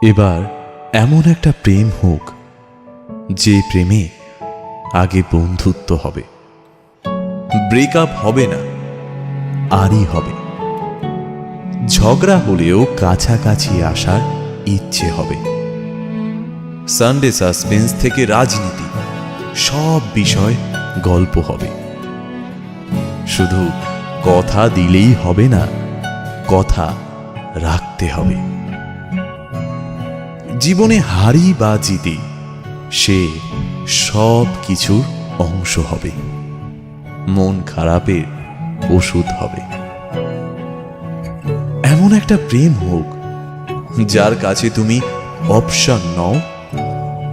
এবার এমন একটা প্রেম হোক যে প্রেমে আগে বন্ধুত্ব হবে, ব্রেকআপ হবে না, আরই হবে। ঝগড়া হলেও কাছাকাছি আসার ইচ্ছে হবে। সানডে সাসপেন্স থেকে রাজনীতি, সব বিষয় গল্প হবে। শুধু কথা দিলেই হবে না, কথা রাখতে হবে। জীবনে হারি বা জিতে সে সব কিছুর অংশ হবে, মন খারাপের ওষুধ হবে। এমন একটা প্রেম হোক যার কাছে তুমি অপশন নও,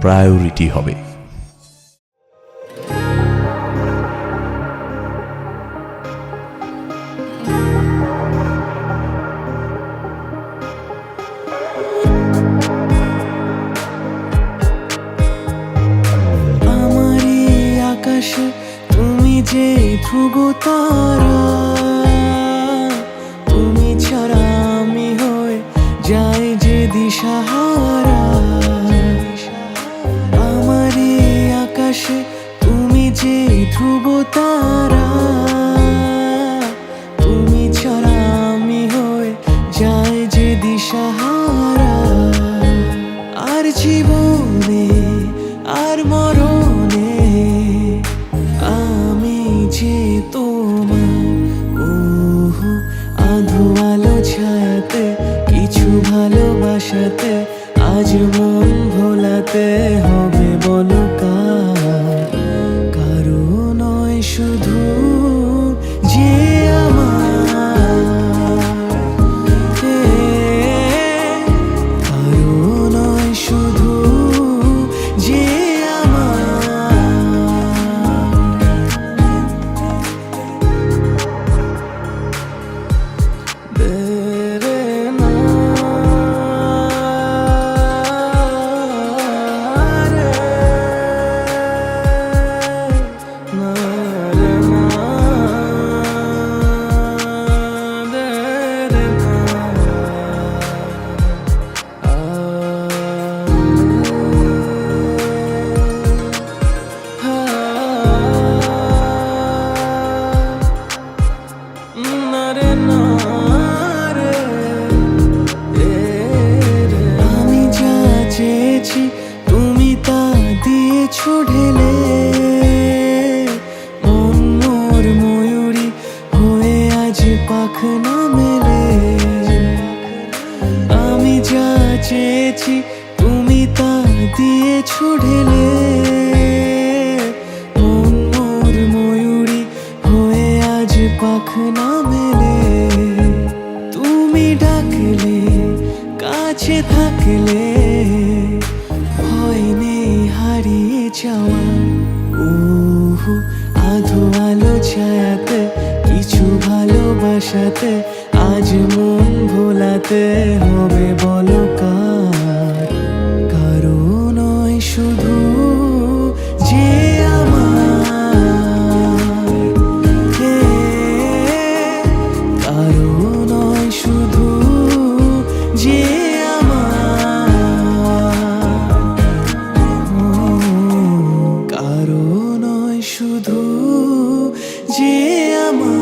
প্রায়োরিটি হবে। তুমি যে ধ্রুব তারা, তুমি ছাড়া আমি হয়ে যাই যে দিশাহারা। আমার এই আকাশে তুমি যে ধ্রুব তারা, তুমি ছাড়া আমি হয়ে যাই যে দিশাহারা। আর জীবনে আর মরণে আমি যে তোমার, আধো আলো ছায়াতে কিছু ভালোবাসাতে আজ মন ভোলাতে হবে বলো কারো নয় শুধু যে আমার, কারো নয় শুধু যে আমি যা চেয়েছি তুমি তা দিয়েছো ঢেলে। মন মোর ময়ূরী হয়ে আজ পাখনা মেলে। আমি যা চেয়েছি তুমি তা দিয়েছো ঢেলে। মন মোর ময়ূরী হয়ে আজ পাখনা মেলে। তুমি ডাকলে কাছে থাকলে ভয় নেই হারিয়ে যাওয়া। আধো আলো ছায়াতে কিছু ভালোবাসাতে আজ মন ভোলাতে হবে বলো কারো নয় শুধু যে আমার, কারো নয় শুধু যে কারো নয় শুধু যে আমার।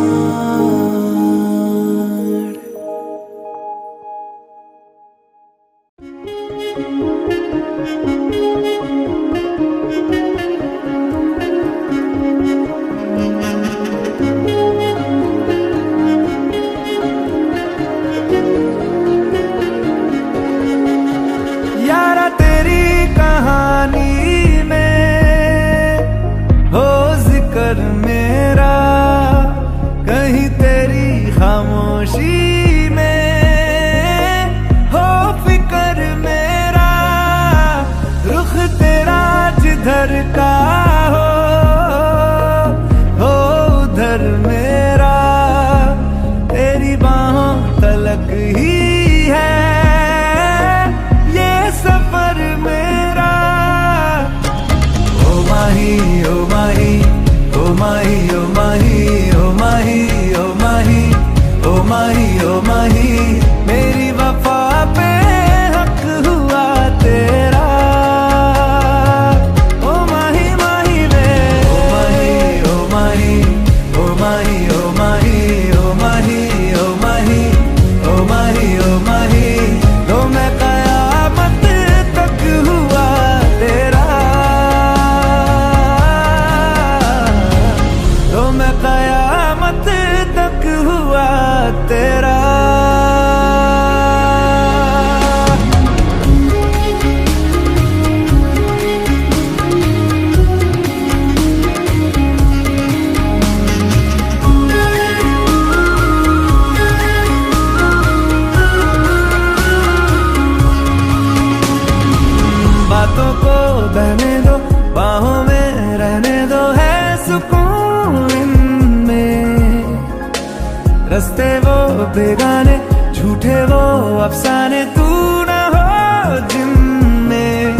बेगाने झूठे वो अफसाने तू ना हो जिनमें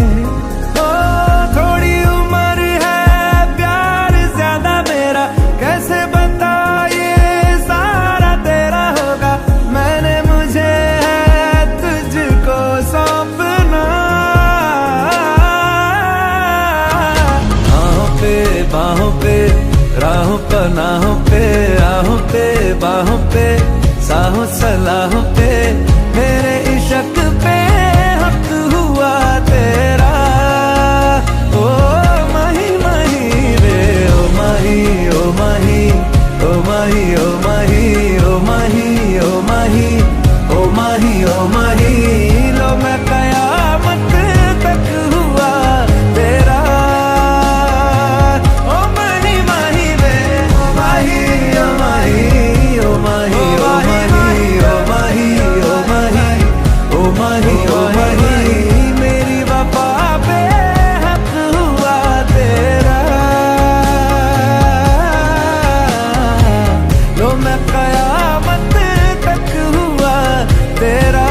ओ थोड़ी उम्र है प्यार ज्यादा मेरा कैसे बता ये सारा तेरा होगा मैंने मुझे है तुझको सौंपना बाहों पे राहों पनाहों पे आहों पे बाहों पे साहों सलाहों पे मेरे इश्क पे हक हुआ तेरा ओ माही माही रे ओ माही ओ माही ओ माही ओ माही ओ माही ओ माही ओ माही ओ माही लो मैं कयामत तक हुआ तेरा मेरी वफा पे हक हुआ तेरा लो मैं कयामत तक हुआ तेरा